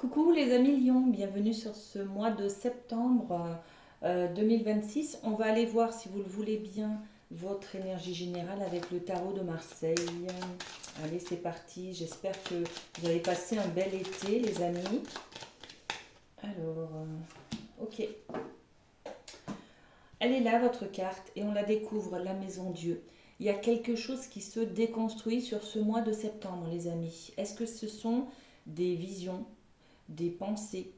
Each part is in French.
Coucou les amis Lyon, bienvenue sur ce mois de septembre 2026. On va aller voir, si vous le voulez bien, votre énergie générale avec le tarot de Marseille. Allez, c'est parti. J'espère que vous avez passé un bel été, les amis. Alors, ok. Elle est là, votre carte, et on la découvre, la maison Dieu. Il y a quelque chose qui se déconstruit sur ce mois de septembre, les amis. Est-ce que ce sont des visions, des pensées,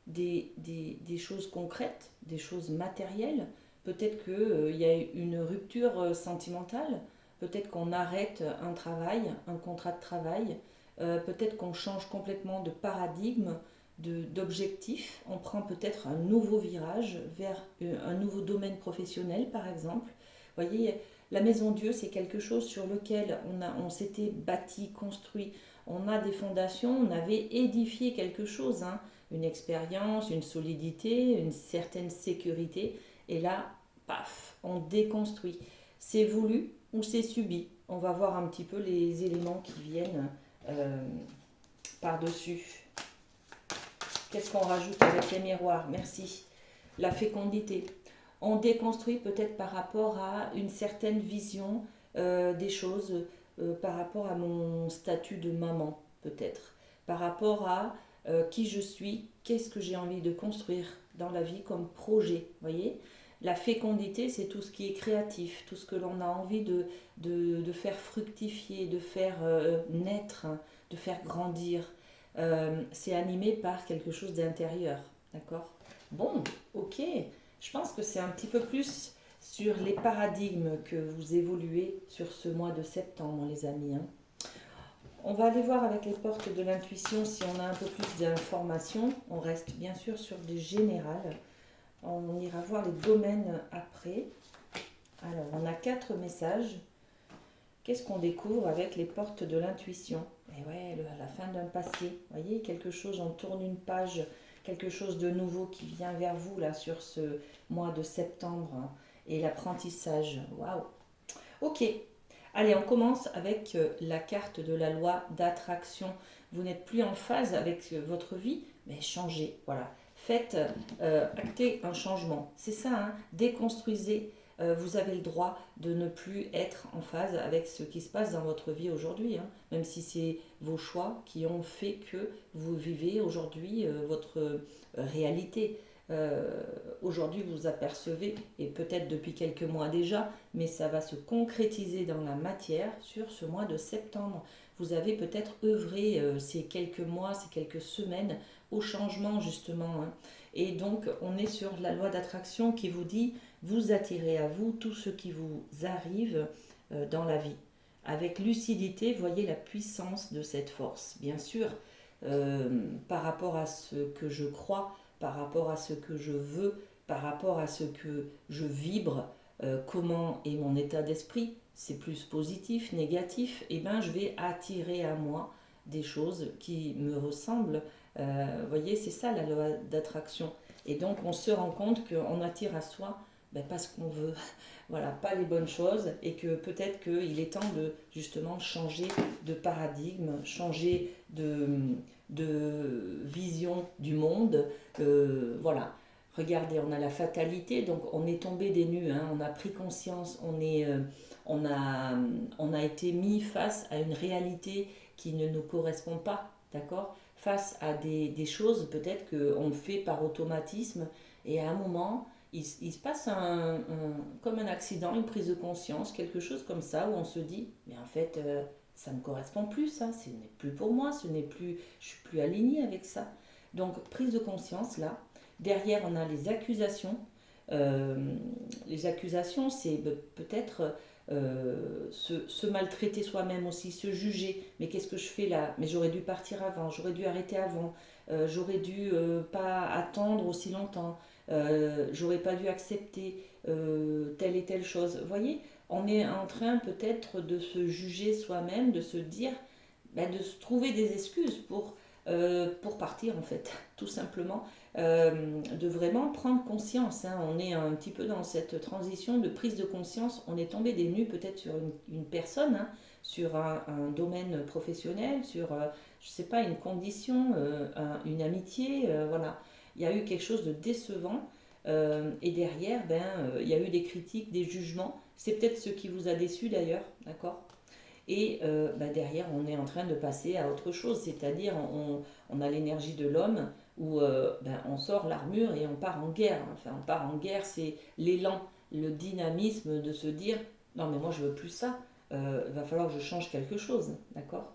des choses concrètes, des choses matérielles? Peut-être qu'il y a une rupture sentimentale, peut-être qu'on arrête un travail, un contrat de travail, peut-être qu'on change complètement de paradigme, d'objectif, on prend peut-être un nouveau virage vers un nouveau domaine professionnel par exemple. Vous voyez, la maison Dieu, c'est quelque chose sur lequel on s'était bâti, construit, on a des fondations, on avait édifié quelque chose, hein, une expérience, une solidité, une certaine sécurité, et là, paf, on déconstruit. C'est voulu ou c'est subi? On va voir un petit peu les éléments qui viennent euh, par-dessus. Qu'est-ce qu'on rajoute avec les miroirs? Merci. La fécondité. On déconstruit peut-être par rapport à une certaine vision des choses, par rapport à mon statut de maman, peut-être. Par rapport à qui je suis, qu'est-ce que j'ai envie de construire dans la vie comme projet. Voyez, la fécondité, c'est tout ce qui est créatif, tout ce que l'on a envie de faire fructifier, de faire naître, hein, de faire grandir. C'est animé par quelque chose d'intérieur. D'accord? Bon, ok. Je pense que c'est un petit peu plus sur les paradigmes que vous évoluez sur ce mois de septembre, les amis, hein. On va aller voir avec les portes de l'intuition si on a un peu plus d'informations. On reste bien sûr sur du général. On ira voir les domaines après. Alors, on a 4 messages. Qu'est-ce qu'on découvre avec les portes de l'intuition? Et ouais, la fin d'un passé. Vous voyez, quelque chose, on tourne une page, quelque chose de nouveau qui vient vers vous là sur ce mois de septembre, hein. Et l'apprentissage. Waouh! Ok. Allez, on commence avec la carte de la loi d'attraction. Vous n'êtes plus en phase avec votre vie, mais changez. Voilà. Faites, actez un changement. C'est ça, hein. Déconstruisez. Vous avez le droit de ne plus être en phase avec ce qui se passe dans votre vie aujourd'hui, hein. Même si c'est vos choix qui ont fait que vous vivez aujourd'hui votre réalité. Aujourd'hui, vous apercevez, et peut-être depuis quelques mois déjà, mais ça va se concrétiser dans la matière sur ce mois de septembre. Vous avez peut-être œuvré ces quelques mois, ces quelques semaines au changement justement, hein. Et donc on est sur la loi d'attraction qui vous dit vous attirez à vous tout ce qui vous arrive dans la vie. Avec lucidité, voyez la puissance de cette force. Bien sûr, par rapport à ce que je crois, par rapport à ce que je veux, par rapport à ce que je vibre, comment est mon état d'esprit, c'est plus positif, négatif, et ben je vais attirer à moi des choses qui me ressemblent. Vous voyez, c'est ça la loi d'attraction. Et donc on se rend compte qu'on attire à soi pas ce qu'on veut, voilà, pas les bonnes choses, et que peut-être qu'il est temps de justement changer de paradigme, changer de vision du monde. Voilà. Regardez, on a la fatalité, donc on est tombé des nues, hein, on a pris conscience, on, a, on a été mis face à une réalité qui ne nous correspond pas, d'accord? Face à des choses peut-être qu'on fait par automatisme, et à un moment, il se passe comme un accident, une prise de conscience, quelque chose comme ça, où on se dit, mais en fait, ça ne me correspond plus, ça, ce n'est plus pour moi, ce n'est plus, je suis plus alignée avec ça. Donc, prise de conscience, là. Derrière, on a les accusations. Euh, les accusations, c'est peut-être se maltraiter soi-même aussi, se juger. Mais qu'est-ce que je fais là? Mais j'aurais dû partir avant, j'aurais dû arrêter avant, j'aurais dû pas attendre aussi longtemps, j'aurais pas dû accepter telle et telle chose. Vous voyez, on est en train peut-être de se juger soi-même, de se dire, de se trouver des excuses pour partir en fait, tout simplement, de vraiment prendre conscience, hein. On est un petit peu dans cette transition de prise de conscience, on est tombé des nues peut-être sur une personne, hein, sur un domaine professionnel, sur, je sais pas, une condition, une amitié, voilà. Il y a eu quelque chose de décevant et derrière, il y a eu des critiques, des jugements. C'est peut-être ce qui vous a déçu d'ailleurs, d'accord? Et derrière, on est en train de passer à autre chose, c'est-à-dire on a l'énergie de l'homme où on sort l'armure et on part en guerre. Enfin, on part en guerre, c'est l'élan, le dynamisme de se dire non, mais moi je veux plus ça, il va falloir que je change quelque chose, d'accord?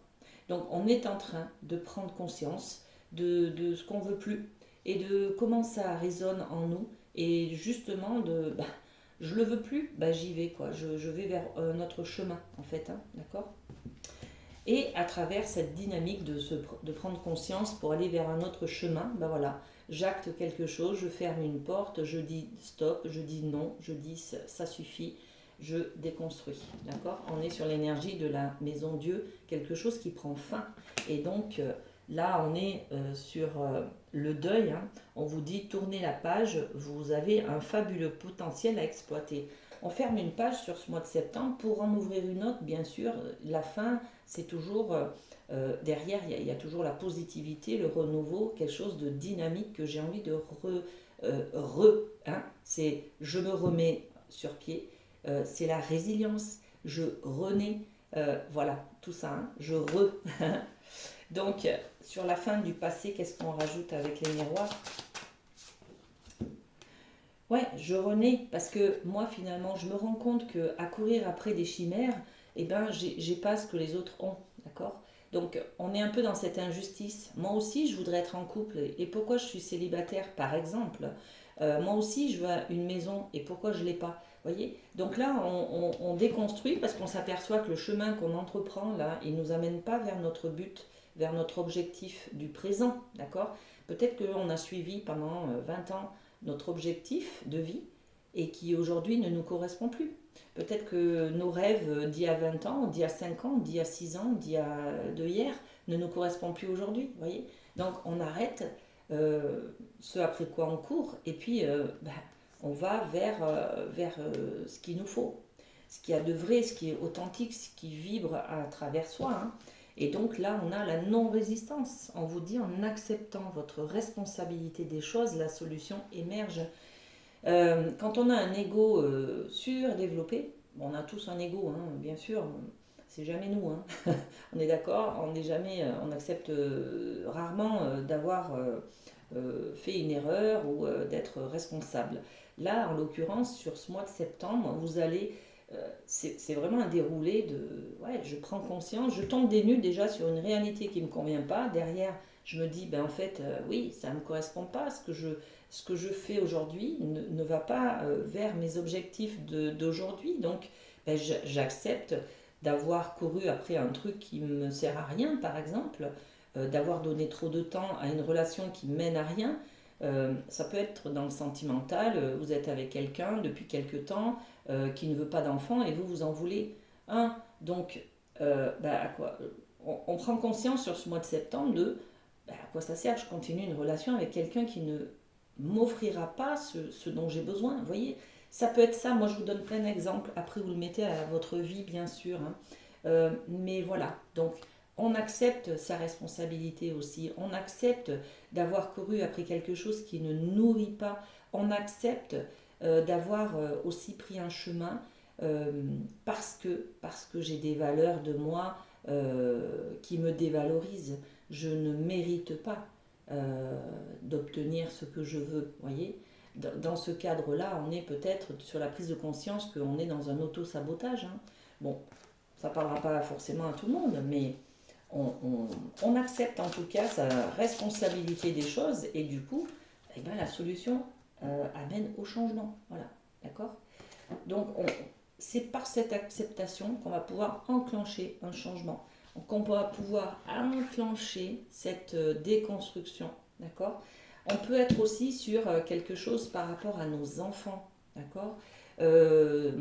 Donc on est en train de prendre conscience de ce qu'on veut plus et de comment ça résonne en nous et justement je le veux plus, j'y vais quoi, je vais vers notre chemin en fait, hein, d'accord? Et à travers cette dynamique de prendre conscience pour aller vers un autre chemin, voilà, j'acte quelque chose, je ferme une porte, je dis stop, je dis non, je dis ça suffit, je déconstruis. D'accord? On est sur l'énergie de la maison Dieu, quelque chose qui prend fin. Et donc là, on est sur le deuil. Hein. On vous dit tournez la page, vous avez un fabuleux potentiel à exploiter. On ferme une page sur ce mois de septembre pour en ouvrir une autre, bien sûr. La fin, c'est toujours derrière, il y a toujours la positivité, le renouveau, quelque chose de dynamique que j'ai envie de hein, c'est je me remets sur pied, c'est la résilience, je renais, voilà, tout ça, hein, je re. Donc, sur la fin du passé, qu'est-ce qu'on rajoute avec les miroirs? Ouais, je renais parce que moi finalement, je me rends compte que à courir après des chimères, j'ai pas ce que les autres ont, d'accord? Donc, on est un peu dans cette injustice. Moi aussi, je voudrais être en couple. Et pourquoi je suis célibataire, par exemple? Moi aussi, je veux une maison. Et pourquoi je l'ai pas? Voyez? Donc là, on déconstruit parce qu'on s'aperçoit que le chemin qu'on entreprend là, il nous amène pas vers notre but, vers notre objectif du présent, d'accord? Peut-être qu'on a suivi pendant 20 ans notre objectif de vie et qui aujourd'hui ne nous correspond plus. Peut-être que nos rêves d'il y a 20 ans, d'il y a 5 ans, d'il y a 6 ans, de hier ne nous correspondent plus aujourd'hui. Voyez. Donc on arrête ce après quoi on court et puis on va vers ce qu'il nous faut. Ce qu'il y a de vrai, ce qui est authentique, ce qui vibre à travers soi. Hein. Et donc là, on a la non-résistance. On vous dit en acceptant votre responsabilité des choses, la solution émerge. Quand on a un ego surdéveloppé, on a tous un ego, hein, bien sûr, c'est jamais nous, hein. On est d'accord, on n'est jamais, on accepte rarement d'avoir fait une erreur ou d'être responsable. Là, en l'occurrence, sur ce mois de septembre, vous allez c'est vraiment un déroulé de ouais, je prends conscience, je tombe des nues déjà sur une réalité qui ne me convient pas. Derrière, je me dis, en fait, oui, ça ne me correspond pas. Ce que je fais aujourd'hui ne va pas vers mes objectifs d'aujourd'hui. Donc, j'accepte d'avoir couru après un truc qui ne me sert à rien, par exemple, d'avoir donné trop de temps à une relation qui mène à rien. Ça peut être dans le sentimental, vous êtes avec quelqu'un depuis quelque temps qui ne veut pas d'enfant et vous en voulez un. Donc, à quoi on prend conscience sur ce mois de septembre de à quoi ça sert, je continue une relation avec quelqu'un qui ne m'offrira pas ce dont j'ai besoin. Vous voyez, ça peut être ça. Moi, je vous donne plein d'exemples. Après, vous le mettez à votre vie, bien sûr. Hein. Mais voilà. Donc, on accepte sa responsabilité aussi. On accepte d'avoir couru après quelque chose qui ne nourrit pas. On accepte d'avoir aussi pris un chemin parce que j'ai des valeurs de moi qui me dévalorisent. Je ne mérite pas d'obtenir ce que je veux, voyez. Dans ce cadre-là, on est peut-être sur la prise de conscience qu'on est dans un auto-sabotage. Hein. Bon, ça ne parlera pas forcément à tout le monde, mais on accepte en tout cas sa responsabilité des choses et du coup, la solution amène au changement. Voilà, d'accord? Donc, c'est par cette acceptation qu'on va pouvoir enclencher un changement, qu'on va pouvoir enclencher cette déconstruction, d'accord? On peut être aussi sur quelque chose par rapport à nos enfants, d'accord? Euh,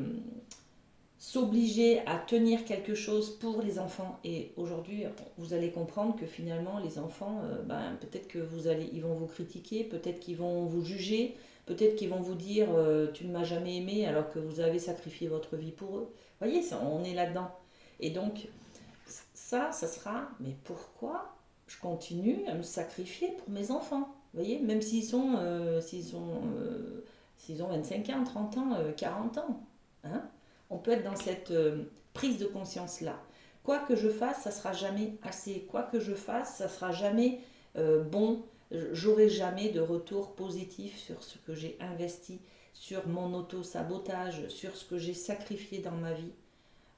S'obliger à tenir quelque chose pour les enfants. Et aujourd'hui, vous allez comprendre que finalement, les enfants, peut-être que ils vont vous critiquer, peut-être qu'ils vont vous juger, peut-être qu'ils vont vous dire tu ne m'as jamais aimé alors que vous avez sacrifié votre vie pour eux. Vous voyez, ça, on est là-dedans. Et donc, ça sera, mais pourquoi je continue à me sacrifier pour mes enfants. Vous voyez, même s'ils ont 25 ans, 30 ans, 40 ans. Hein, on peut être dans cette prise de conscience-là. Quoi que je fasse, ça sera jamais assez. Quoi que je fasse, ça sera jamais bon. J'aurai jamais de retour positif sur ce que j'ai investi, sur mon auto-sabotage, sur ce que j'ai sacrifié dans ma vie.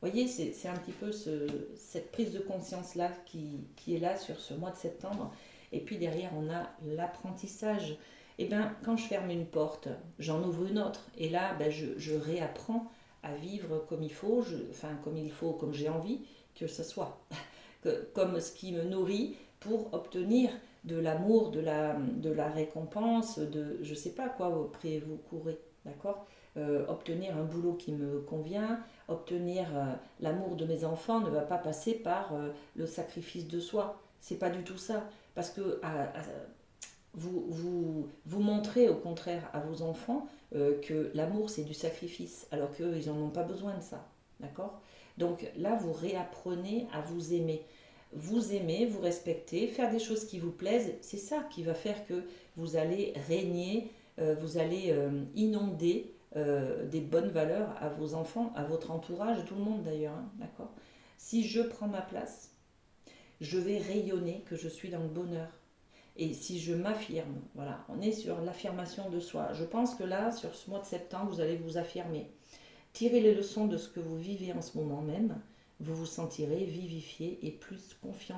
Vous voyez, c'est un petit peu cette prise de conscience-là qui est là sur ce mois de septembre. Et puis derrière, on a l'apprentissage. Et bien, quand je ferme une porte, j'en ouvre une autre. Et là, ben, je réapprends à vivre comme il faut, enfin comme il faut, comme j'ai envie que ce soit. Comme ce qui me nourrit pour obtenir de l'amour, de la récompense, de je ne sais pas quoi après vous courez, d'accord, obtenir un boulot qui me convient, obtenir l'amour de mes enfants ne va pas passer par le sacrifice de soi. C'est pas du tout ça. Parce que vous montrez au contraire à vos enfants que l'amour c'est du sacrifice, alors qu'eux ils n'en ont pas besoin de ça. D'accord. Donc là, vous réapprenez à vous aimer. Vous aimer, vous respecter, faire des choses qui vous plaisent, c'est ça qui va faire que vous allez régner, vous allez inonder des bonnes valeurs à vos enfants, à votre entourage, tout le monde d'ailleurs, hein, d'accord. Si je prends ma place, je vais rayonner que je suis dans le bonheur. Et si je m'affirme, voilà, on est sur l'affirmation de soi. Je pense que là, sur ce mois de septembre, vous allez vous affirmer. Tirez les leçons de ce que vous vivez en ce moment même. Vous vous sentirez vivifié et plus confiant,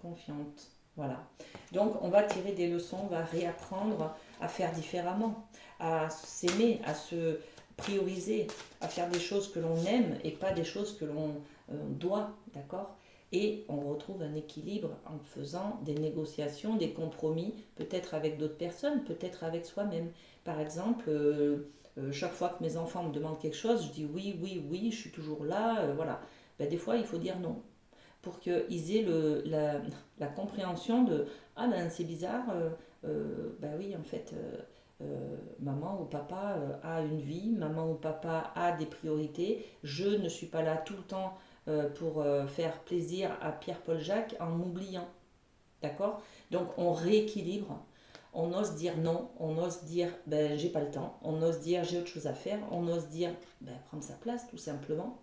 confiante. Voilà. Donc, on va tirer des leçons, on va réapprendre à faire différemment, à s'aimer, à se prioriser, à faire des choses que l'on aime et pas des choses que l'on doit, d'accord. Et on retrouve un équilibre en faisant des négociations, des compromis, peut-être avec d'autres personnes, peut-être avec soi-même. Par exemple, chaque fois que mes enfants me demandent quelque chose, je dis oui, oui, oui, je suis toujours là, voilà. Ben, des fois, il faut dire non pour qu'ils aient la compréhension de ah ben c'est bizarre, ben oui, en fait, maman ou papa a une vie, maman ou papa a des priorités, je ne suis pas là tout le temps pour faire plaisir à Pierre-Paul Jacques en m'oubliant. D'accord. Donc on rééquilibre, on ose dire non, on ose dire ben j'ai pas le temps, on ose dire j'ai autre chose à faire, on ose dire ben, prendre sa place tout simplement.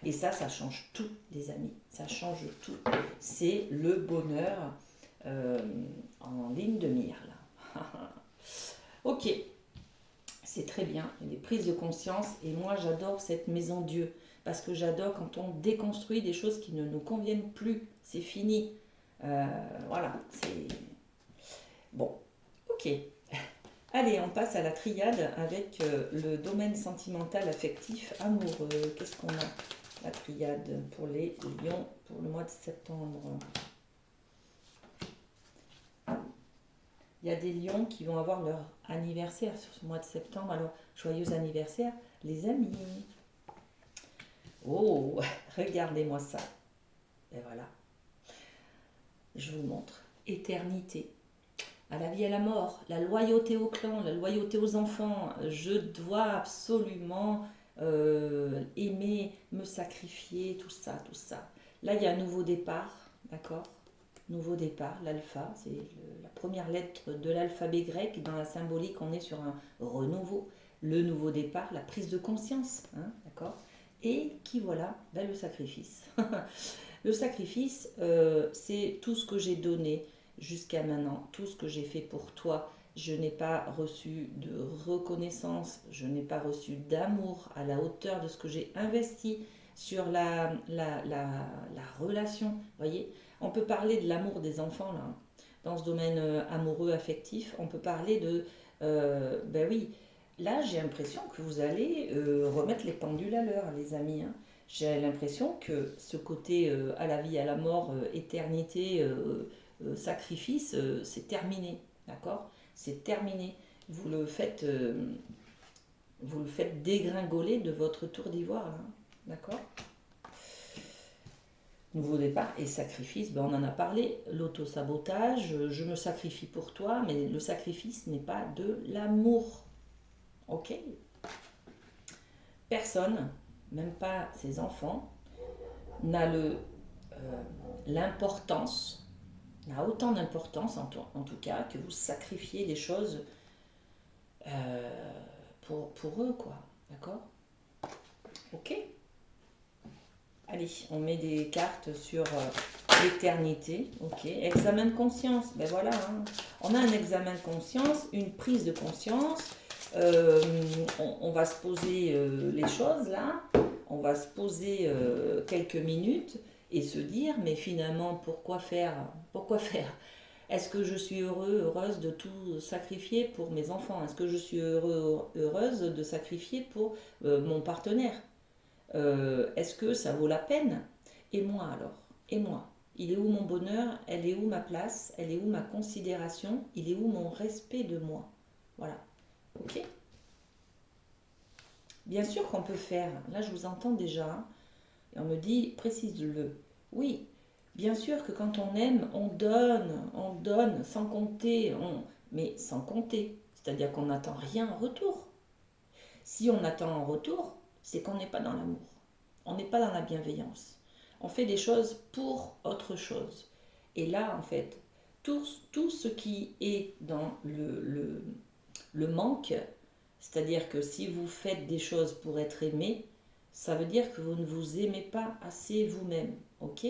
Et ça change tout, les amis, ça change tout. C'est le bonheur euh, en ligne de mire là. Ok, c'est très bien, il y a des prises de conscience et moi j'adore cette maison Dieu parce que j'adore quand on déconstruit des choses qui ne nous conviennent plus, c'est fini. Voilà, c'est bon. Ok. Allez, on passe à la triade avec le domaine sentimental, affectif, amoureux. Qu'est-ce qu'on a? La triade pour les lions pour le mois de septembre. Il y a des lions qui vont avoir leur anniversaire sur ce mois de septembre. Alors, joyeux anniversaire, les amis. Oh, regardez-moi ça. Et voilà, je vous montre. Éternité. À la vie et à la mort, la loyauté au clan, la loyauté aux enfants. Je dois absolument aimer, me sacrifier, tout ça, tout ça. Là, il y a un nouveau départ, d'accord. Nouveau départ, l'alpha, c'est la première lettre de l'alphabet grec. Dans la symbolique, on est sur un renouveau, le nouveau départ, la prise de conscience, hein, d'accord. Et qui voilà, ben, le sacrifice. Le sacrifice, c'est tout ce que j'ai donné jusqu'à maintenant, tout ce que j'ai fait pour toi. Je n'ai pas reçu de reconnaissance, je n'ai pas reçu d'amour à la hauteur de ce que j'ai investi sur la relation. Vous voyez, on peut parler de l'amour des enfants là, hein. Dans ce domaine amoureux, affectif, on peut parler de... ben oui, là j'ai l'impression que vous allez remettre les pendules à l'heure, les amis, hein. J'ai l'impression que ce côté à la vie, à la mort, éternité, sacrifice, c'est terminé, d'accord. C'est terminé. Vous le faites dégringoler de votre tour d'ivoire, là, d'accord. Nouveau départ et sacrifice, ben on en a parlé, l'auto-sabotage, je me sacrifie pour toi, mais le sacrifice n'est pas de l'amour, ok. Personne, même pas ses enfants, n'a l'importance n'a autant d'importance, en tout cas, que vous sacrifiez des choses pour eux, quoi. D'accord? Ok. Allez, on met des cartes sur l'éternité. Ok. Examen de conscience. Ben voilà, hein. On a un examen de conscience, une prise de conscience. Euh, on va se poser les choses là. On va se poser quelques minutes et se dire, mais finalement, pourquoi faire? Pourquoi faire? Est-ce que je suis heureuse de tout sacrifier pour mes enfants? Est-ce que je suis heureuse de sacrifier pour mon partenaire? Est-ce que ça vaut la peine? Et moi alors? Et moi? Il est où mon bonheur? Elle est où ma place? Elle est où ma considération? Il est où mon respect de moi? Voilà. Ok? Bien sûr qu'on peut faire. Là, je vous entends déjà. Et on me dit, précise-le. Oui, bien sûr que quand on aime, on donne sans compter, mais sans compter. C'est-à-dire qu'on n'attend rien en retour. Si on attend en retour, c'est qu'on n'est pas dans l'amour. On n'est pas dans la bienveillance. On fait des choses pour autre chose. Et là, en fait, tout ce qui est dans le manque, c'est-à-dire que si vous faites des choses pour être aimé, ça veut dire que vous ne vous aimez pas assez vous-même. Ok?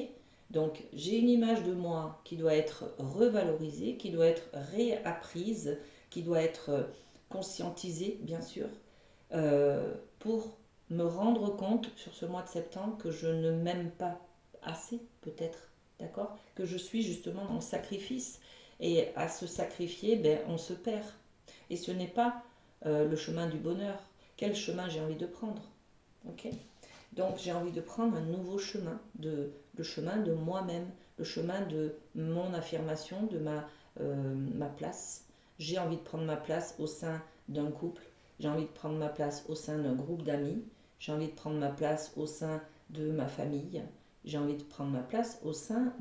Donc j'ai une image de moi qui doit être revalorisée, qui doit être réapprise, qui doit être conscientisée, bien sûr, pour me rendre compte sur ce mois de septembre que je ne m'aime pas assez, peut-être, d'accord? Que je suis justement dans le sacrifice. Et à se sacrifier, ben, on se perd. Et ce n'est pas le chemin du bonheur. Quel chemin j'ai envie de prendre? Ok. Donc j'ai envie de prendre un nouveau chemin, le chemin de moi-même, le chemin de mon affirmation, de ma place. J'ai envie de prendre ma place au sein d'un couple, j'ai envie de prendre ma place au sein d'un groupe d'amis, j'ai envie de prendre ma place au sein de ma famille, j'ai envie de prendre ma place au sein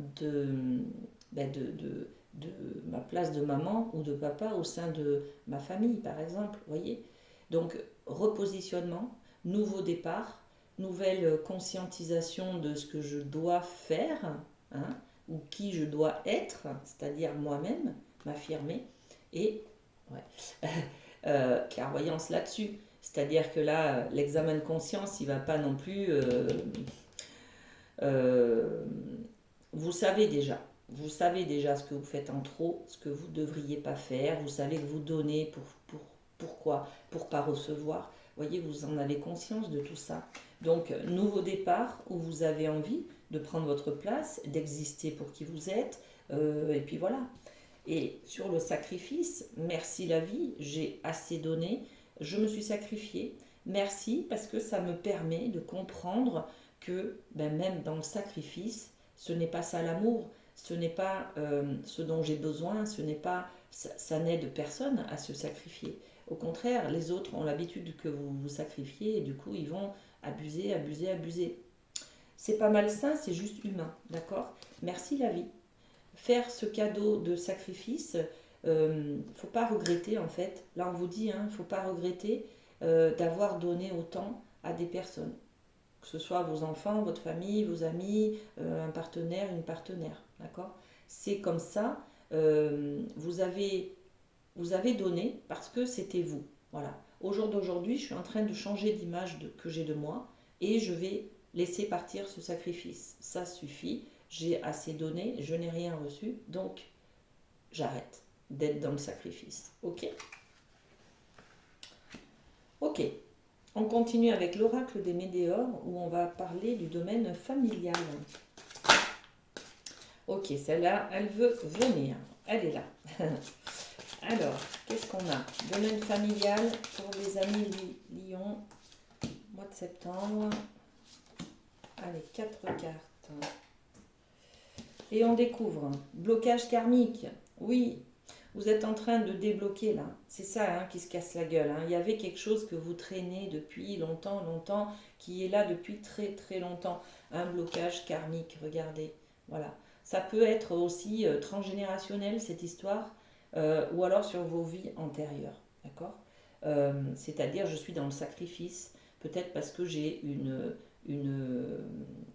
ben de ma place de maman ou de papa au sein de ma famille, par exemple. Voyez. Donc repositionnement, nouveau départ, nouvelle conscientisation de ce que je dois faire, hein, ou qui je dois être, c'est-à-dire moi-même, m'affirmer, et ouais, clairvoyance là-dessus. C'est-à-dire que là, l'examen de conscience, il ne va pas non plus... euh, vous savez déjà. Vous savez déjà ce que vous faites en trop, ce que vous ne devriez pas faire. Vous savez que vous donnez pourquoi? Pour pas recevoir. Vous voyez, vous en avez conscience de tout ça. Donc, nouveau départ où vous avez envie de prendre votre place, d'exister pour qui vous êtes. Et puis voilà. Et sur le sacrifice, merci la vie, j'ai assez donné, je me suis sacrifiée. Merci parce que ça me permet de comprendre que ben, même dans le sacrifice, ce n'est pas ça l'amour, ce n'est pas ce dont j'ai besoin, ce n'est pas ça n'aide personne à se sacrifier. Au contraire, les autres ont l'habitude que vous vous sacrifiez et du coup ils vont abuser, abuser, abuser. C'est pas malsain, c'est juste humain, d'accord? Merci la vie. Faire ce cadeau de sacrifice, faut pas regretter en fait. Là on vous dit, hein, faut pas regretter d'avoir donné autant à des personnes, que ce soit vos enfants, votre famille, vos amis, un partenaire, une partenaire, d'accord? C'est comme ça. Vous avez donné parce que c'était vous. Voilà. Au jour d'aujourd'hui, je suis en train de changer d'image que j'ai de moi et je vais laisser partir ce sacrifice. Ça suffit. J'ai assez donné, je n'ai rien reçu, donc j'arrête d'être dans le sacrifice. Ok? Ok. On continue avec l'oracle des Médéors où on va parler du domaine familial. Ok, celle-là, elle veut venir. Elle est là. Alors, qu'est-ce qu'on a? Domaine familial pour les amis Lion, mois de septembre. Allez, 4 cartes. Et on découvre blocage karmique. Oui, vous êtes en train de débloquer là. C'est ça hein, qui se casse la gueule. Hein. Il y avait quelque chose que vous traînez depuis longtemps, longtemps, qui est là depuis très très longtemps. Un blocage karmique, regardez. Voilà. Ça peut être aussi transgénérationnel cette histoire, ou alors sur vos vies antérieures. D'accord. C'est-à-dire, je suis dans le sacrifice, peut-être parce que j'ai une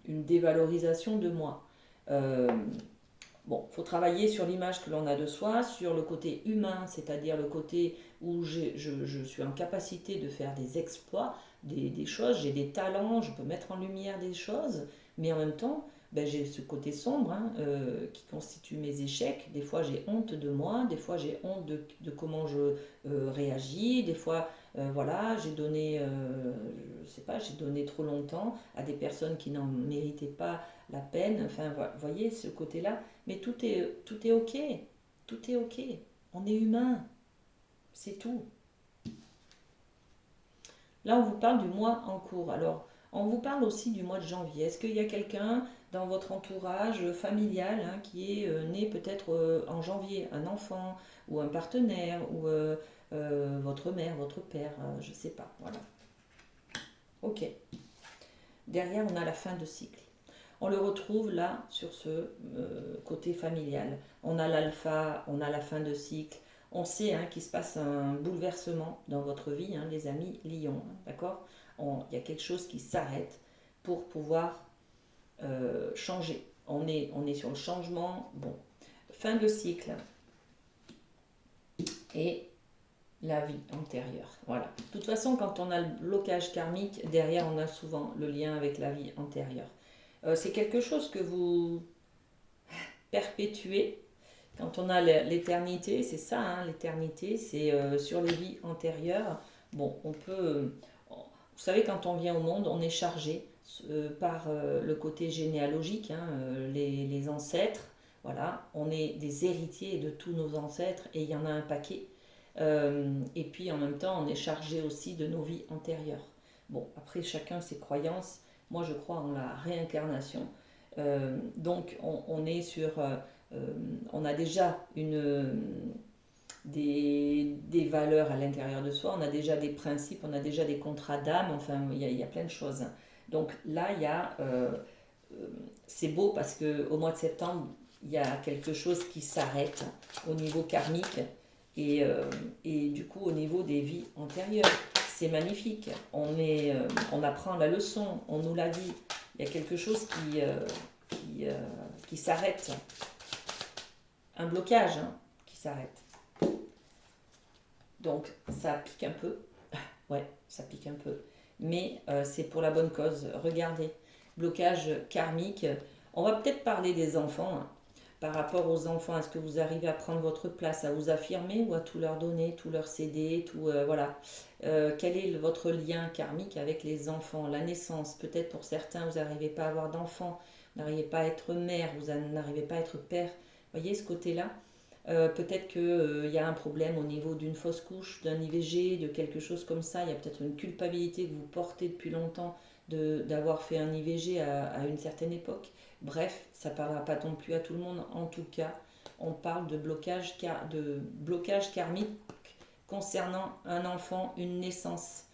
dévalorisation de moi. Euh, Bon, il faut travailler sur l'image que l'on a de soi, sur le côté humain, c'est-à-dire le côté où je suis en capacité de faire des exploits, des choses, j'ai des talents, je peux mettre en lumière des choses, mais en même temps, ben, j'ai ce côté sombre hein, qui constitue mes échecs. Des fois, j'ai honte de moi, des fois, j'ai honte de comment je réagis, des fois, voilà, j'ai donné, je sais pas, j'ai donné trop longtemps à des personnes qui n'en méritaient pas la peine. Enfin, vous voyez ce côté-là. Mais tout est ok. Tout est ok. On est humain. C'est tout. Là, on vous parle du mois en cours. Alors, on vous parle aussi du mois de janvier. Est-ce qu'il y a quelqu'un dans votre entourage familial hein, qui est né peut-être en janvier, un enfant ou un partenaire ou votre mère, votre père, je ne sais pas. Voilà. Ok. Derrière, on a la fin de cycle. On le retrouve là sur ce côté familial. On a l'alpha, on a la fin de cycle. On sait hein, qu'il se passe un bouleversement dans votre vie, hein, les amis lions, hein, d'accord. Il y a quelque chose qui s'arrête pour pouvoir changer. On est sur le changement. Bon, fin de cycle et la vie antérieure. Voilà. De toute façon, quand on a le blocage karmique, derrière, on a souvent le lien avec la vie antérieure. C'est quelque chose que vous perpétuez quand on a l'éternité, c'est ça, hein, l'éternité, c'est sur les vies antérieures. Bon, on peut. Vous savez, quand on vient au monde, on est chargé par le côté généalogique, hein, les ancêtres. Voilà, on est des héritiers de tous nos ancêtres et il y en a un paquet. Et puis en même temps, on est chargé aussi de nos vies antérieures. Bon, après, chacun ses croyances. Moi, je crois en la réincarnation. Donc, on est sur. On a déjà des valeurs à l'intérieur de soi, on a déjà des principes, on a déjà des contrats d'âme, enfin, il y a plein de choses. Donc là, c'est beau parce qu'au mois de septembre, il y a quelque chose qui s'arrête au niveau karmique et du coup au niveau des vies antérieures. C'est magnifique. On apprend la leçon, on nous l'a dit. Il y a quelque chose qui s'arrête. Un blocage hein, qui s'arrête. Donc ça pique un peu. Ouais, ça pique un peu. Mais c'est pour la bonne cause. Regardez, blocage karmique. On va peut-être parler des enfants. Hein. Par rapport aux enfants, est-ce que vous arrivez à prendre votre place, à vous affirmer ou à tout leur donner, tout leur céder, tout voilà. Quel est votre lien karmique avec les enfants, la naissance? Peut-être pour certains, vous n'arrivez pas à avoir d'enfants, vous n'arrivez pas à être mère, vous n'arrivez pas à être père. Vous voyez ce côté-là. Peut-être qu'il y a un problème au niveau d'une fausse couche, d'un IVG, de quelque chose comme ça. Il y a peut-être une culpabilité que vous portez depuis longtemps d'avoir fait un IVG à une certaine époque. Bref, ça ne parlera pas non plus à tout le monde. En tout cas, on parle de blocage karmique concernant un enfant, une naissance.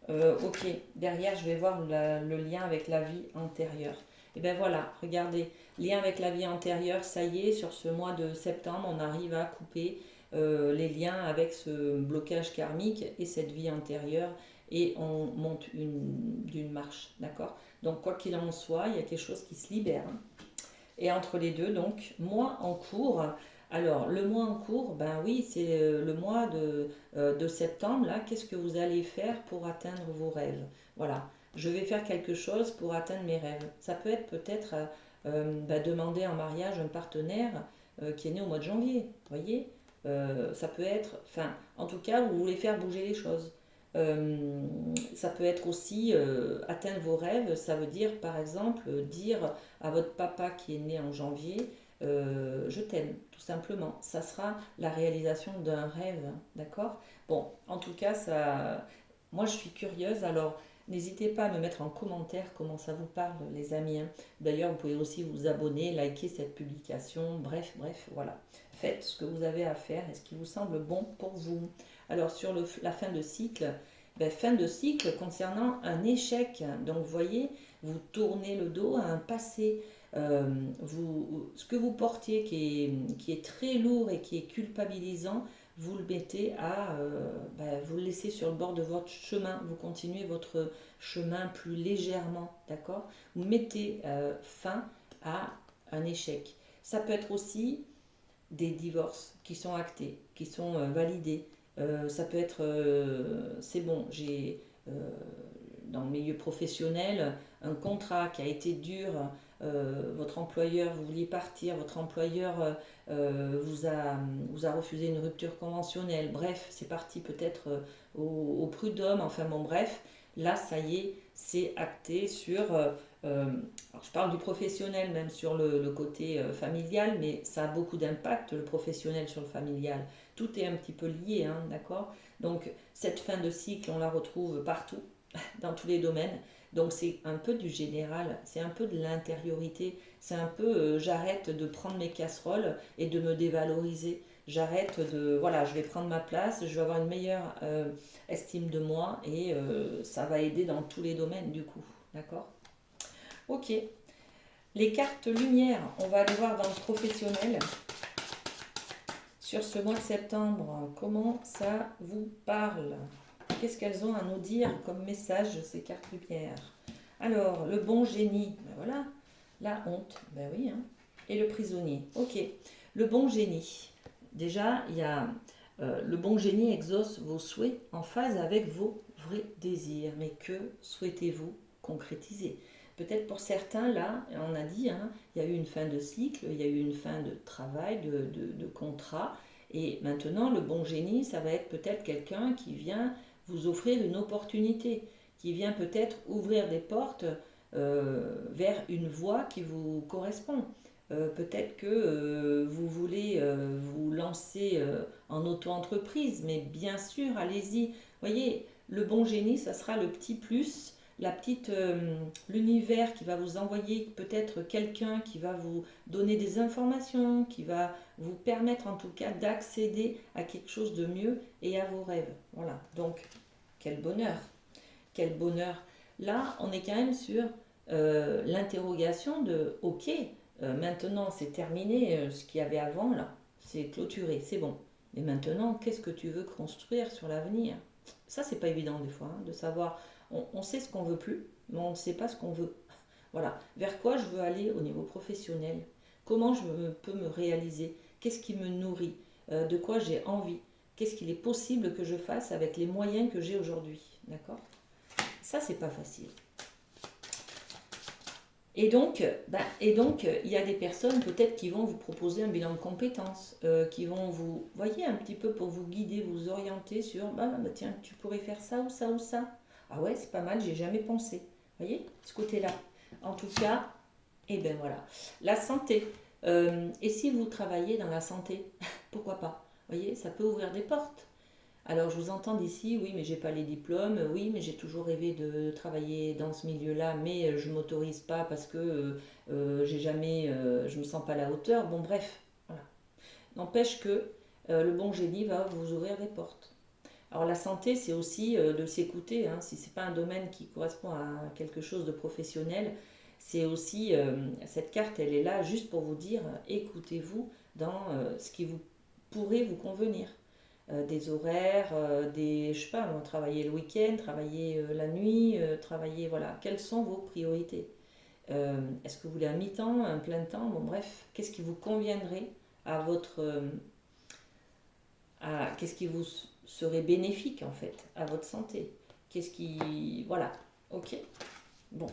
Ok, derrière, je vais voir le lien avec la vie antérieure. Et bien voilà, regardez, lien avec la vie antérieure, ça y est, sur ce mois de septembre, on arrive à couper les liens avec ce blocage karmique et cette vie antérieure et on monte d'une marche, d'accord. Donc quoi qu'il en soit, il y a quelque chose qui se libère. Hein. Et entre les deux, donc, mois en cours. Alors, le mois en cours, ben oui, c'est le mois de septembre, là. Qu'est-ce que vous allez faire pour atteindre vos rêves? Voilà, je vais faire quelque chose pour atteindre mes rêves. Ça peut être peut-être demander en mariage un partenaire qui est né au mois de janvier, vous voyez. Ça peut être, enfin, en tout cas, vous voulez faire bouger les choses. Ça peut être aussi atteindre vos rêves, ça veut dire par exemple dire à votre papa qui est né en janvier, je t'aime, tout simplement. Ça sera la réalisation d'un rêve, d'accord. Bon, en tout cas, moi je suis curieuse, alors n'hésitez pas à me mettre en commentaire comment ça vous parle, les amis. Hein. D'ailleurs, vous pouvez aussi vous abonner, liker cette publication, bref, voilà. Faites ce que vous avez à faire et ce qui vous semble bon pour vous. Alors sur la fin de cycle, fin de cycle concernant un échec. Donc vous voyez, vous tournez le dos à un passé. Ce que vous portiez qui est très lourd et qui est culpabilisant, vous le mettez vous le laissez sur le bord de votre chemin. Vous continuez votre chemin plus légèrement, d'accord. Vous mettez fin à un échec. Ça peut être aussi des divorces qui sont actés, qui sont validés. Ça peut être, c'est bon, j'ai dans le milieu professionnel un contrat qui a été dur, votre employeur, vous vouliez partir, votre employeur vous a refusé une rupture conventionnelle, bref, c'est parti peut-être au prud'homme, enfin bon, bref, là, ça y est, c'est acté sur, alors je parle du professionnel, même sur le côté familial, mais ça a beaucoup d'impact, le professionnel sur le familial. Tout est un petit peu lié, hein, d'accord? Donc, cette fin de cycle, on la retrouve partout, dans tous les domaines. Donc, c'est un peu du général, c'est un peu de l'intériorité, c'est un peu j'arrête de prendre mes casseroles et de me dévaloriser. J'arrête de, voilà, je vais prendre ma place, je vais avoir une meilleure estime de moi et ça va aider dans tous les domaines du coup. D'accord? Ok. Les cartes lumière, on va aller voir dans le professionnel. Sur ce mois de septembre, comment ça vous parle? Qu'est-ce qu'elles ont à nous dire comme message, ces cartes lumière? Alors, le bon génie, ben voilà. La honte, ben oui, hein. Et le prisonnier, ok. Le bon génie, déjà, il y a le bon génie exauce vos souhaits en phase avec vos vrais désirs. Mais que souhaitez-vous concrétiser? Peut-être pour certains, là, on a dit, hein, il y a eu une fin de cycle, il y a eu une fin de travail, de contrat. Et maintenant, le bon génie, ça va être peut-être quelqu'un qui vient vous offrir une opportunité, qui vient peut-être ouvrir des portes vers une voie qui vous correspond. Peut-être que vous voulez vous lancer en auto-entreprise, mais bien sûr, allez-y. Voyez, le bon génie, ça sera le petit plus, la petite, l'univers qui va vous envoyer peut-être quelqu'un qui va vous donner des informations, qui va vous permettre en tout cas d'accéder à quelque chose de mieux et à vos rêves. Voilà, donc quel bonheur, quel bonheur. Là, on est quand même sur l'interrogation de, ok, maintenant c'est terminé, ce qu'il y avait avant, là, c'est clôturé, c'est bon. Mais maintenant, qu'est-ce que tu veux construire sur l'avenir? Ça, c'est pas évident des fois, hein, de savoir. On sait ce qu'on veut plus, mais on ne sait pas ce qu'on veut. Voilà. Vers quoi je veux aller au niveau professionnel? Comment peux me réaliser? Qu'est-ce qui me nourrit? De quoi j'ai envie? Qu'est-ce qu'il est possible que je fasse avec les moyens que j'ai aujourd'hui? D'accord? Ça, c'est pas facile. Et donc, il y a des personnes peut-être qui vont vous proposer un bilan de compétences, qui vont vous, voyez, un petit peu pour vous guider, vous orienter sur, bah, tiens, tu pourrais faire ça ou ça ou ça. Ah ouais, c'est pas mal, j'ai jamais pensé. Voyez, ce côté-là. En tout cas, et ben voilà. La santé. Et si vous travaillez dans la santé, pourquoi pas? Voyez, ça peut ouvrir des portes. Alors je vous entends d'ici, oui, mais j'ai pas les diplômes, oui, mais j'ai toujours rêvé de travailler dans ce milieu-là, mais je m'autorise pas parce que j'ai jamais, je me sens pas à la hauteur. Bon, bref, voilà. N'empêche que le bon génie va vous ouvrir des portes. Alors la santé, c'est aussi de s'écouter, hein, si c'est pas un domaine qui correspond à quelque chose de professionnel, c'est aussi cette carte, elle est là juste pour vous dire, écoutez-vous dans ce qui vous pourrait vous convenir des horaires, je sais pas, travailler le week-end, travailler la nuit, travailler, voilà, quelles sont vos priorités? Est-ce que vous voulez un mi-temps, un plein temps? Bon, bref, qu'est-ce qui vous conviendrait à votre, qu'est-ce qui vous serait bénéfique en fait à votre santé? Qu'est-ce qui, voilà, ok, bon.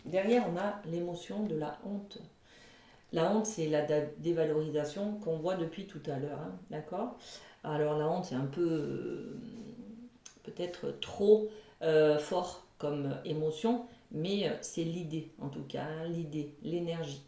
Derrière, on a l'émotion de la honte. La honte, c'est la dévalorisation qu'on voit depuis tout à l'heure, hein, d'accord? Alors la honte, c'est un peu peut-être trop fort comme émotion, mais c'est l'idée en tout cas, hein, l'idée, l'énergie.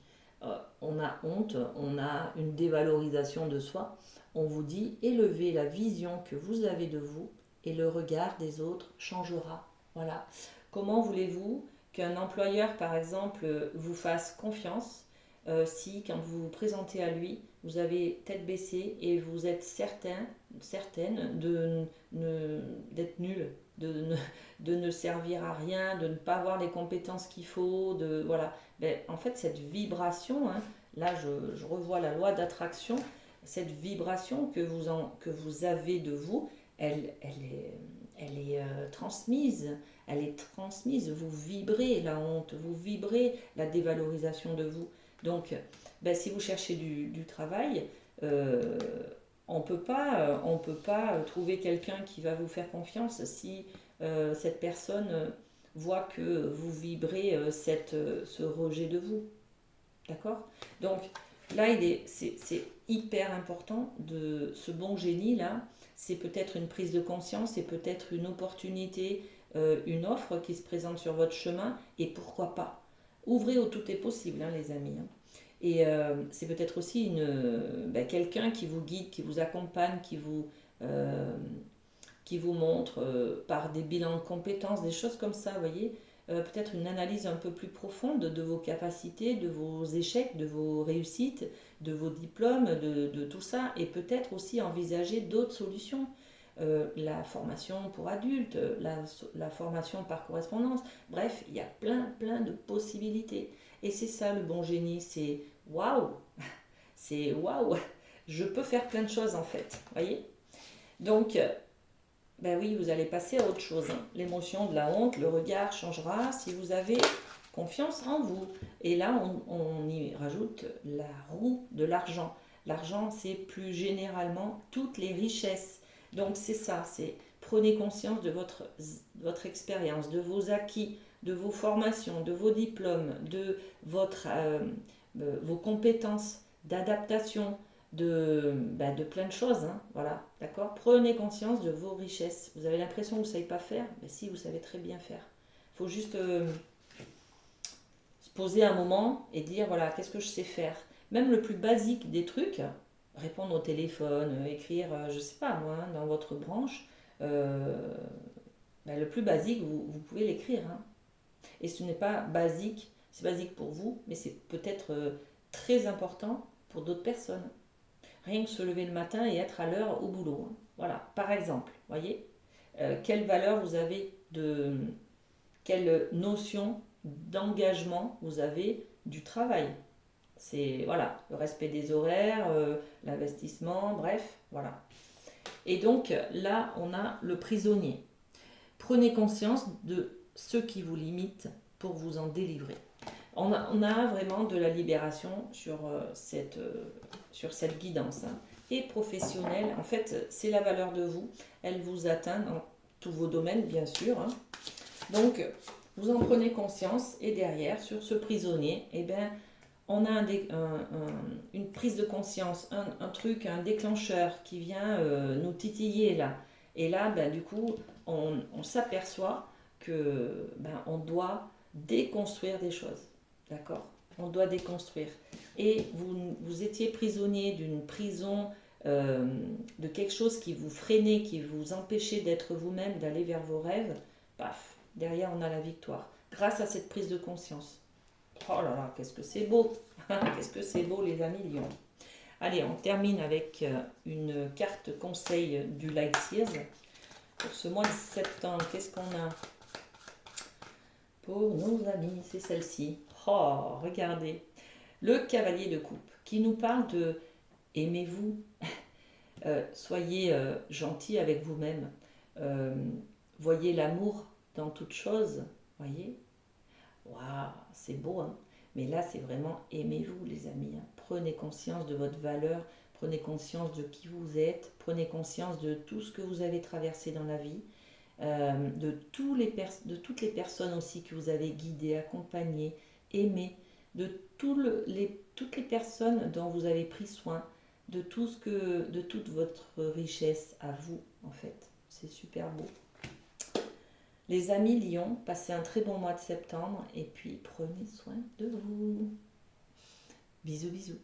On a honte, on a une dévalorisation de soi. On vous dit, élevez la vision que vous avez de vous et le regard des autres changera. Voilà. Comment voulez-vous qu'un employeur, par exemple, vous fasse confiance si, quand vous vous présentez à lui, vous avez tête baissée et vous êtes certaine d'être nul, de ne servir à rien, de ne pas avoir les compétences qu'il faut, voilà. Ben, en fait, cette vibration, hein, là je revois la loi d'attraction, cette vibration que vous avez de vous, elle est transmise. Elle est transmise. Vous vibrez la honte, vous vibrez la dévalorisation de vous. Donc, ben, si vous cherchez du travail, euh, on peut pas trouver quelqu'un qui va vous faire confiance si cette personne voit que vous vibrez ce rejet de vous. D'accord? Donc là, c'est hyper important de ce bon génie là. C'est peut-être une prise de conscience, c'est peut-être une opportunité, une offre qui se présente sur votre chemin. Et pourquoi pas? Ouvrez au tout est possible, hein, les amis, hein. Et c'est peut-être aussi quelqu'un qui vous guide, qui vous accompagne, euh, qui vous montre par des bilans de compétences, des choses comme ça, vous voyez, peut-être une analyse un peu plus profonde de vos capacités, de vos échecs, de vos réussites, de vos diplômes, de tout ça, et peut-être aussi envisager d'autres solutions. La formation pour adultes, la formation par correspondance, bref, il y a plein de possibilités. Et c'est ça le bon génie, waouh, c'est waouh, je peux faire plein de choses en fait, voyez. Donc, ben oui, vous allez passer à autre chose, hein. L'émotion de la honte, le regard changera si vous avez confiance en vous. Et là, on y rajoute la roue de l'argent. L'argent, c'est plus généralement toutes les richesses. Donc c'est ça, c'est prenez conscience de votre expérience, de vos acquis, de vos formations, de vos diplômes, vos compétences d'adaptation, de plein de choses, hein, voilà, d'accord. Prenez conscience de vos richesses. Vous avez l'impression que vous ne savez pas faire, mais si, vous savez très bien faire. Il faut juste se poser un moment et dire, voilà, qu'est-ce que je sais faire. Même le plus basique des trucs, répondre au téléphone, écrire, je sais pas moi, hein, dans votre branche, euh, le plus basique, vous pouvez l'écrire, hein. Et ce n'est pas basique, c'est basique pour vous, mais c'est peut-être très important pour d'autres personnes. Rien que se lever le matin et être à l'heure au boulot, hein. Voilà, par exemple, voyez, quelle valeur vous avez quelle notion d'engagement vous avez du travail. C'est, voilà, le respect des horaires, l'investissement, bref, voilà. Et donc là, on a le prisonnier. Prenez conscience de ce qui vous limite pour vous en délivrer. On a vraiment de la libération sur cette guidance, hein. Et professionnelle, en fait, c'est la valeur de vous. Elle vous atteint dans tous vos domaines, bien sûr, hein. Donc, vous en prenez conscience et derrière, sur ce prisonnier, eh ben, on a une prise de conscience, un truc, un déclencheur qui vient nous titiller là. Et là, ben, du coup, on s'aperçoit que on doit déconstruire des choses. D'accord? On doit déconstruire. Et vous étiez prisonnier d'une prison, euh, de quelque chose qui vous freinait, qui vous empêchait d'être vous-même, d'aller vers vos rêves. Paf, derrière on a la victoire. Grâce à cette prise de conscience. Oh là là, qu'est-ce que c'est beau! Qu'est-ce que c'est beau, les amis Lions. Allez, on termine avec une carte conseil du Light Sears. Pour ce mois de septembre, qu'est-ce qu'on a pour nos amis? C'est celle-ci. Oh, regardez. Le cavalier de coupe qui nous parle de aimez-vous, soyez gentil avec vous-même, Euh, voyez l'amour dans toute chose, voyez. Waouh, c'est beau, hein. Mais là, c'est vraiment aimez-vous, les amis, hein. Prenez conscience de votre valeur, prenez conscience de qui vous êtes, prenez conscience de tout ce que vous avez traversé dans la vie, de toutes les personnes aussi que vous avez guidées, accompagnées, aimées, toutes les personnes dont vous avez pris soin, de toute votre richesse à vous, en fait. C'est super beau. Les amis Lions, passez un très bon mois de septembre et puis prenez soin de vous. Bisous, bisous.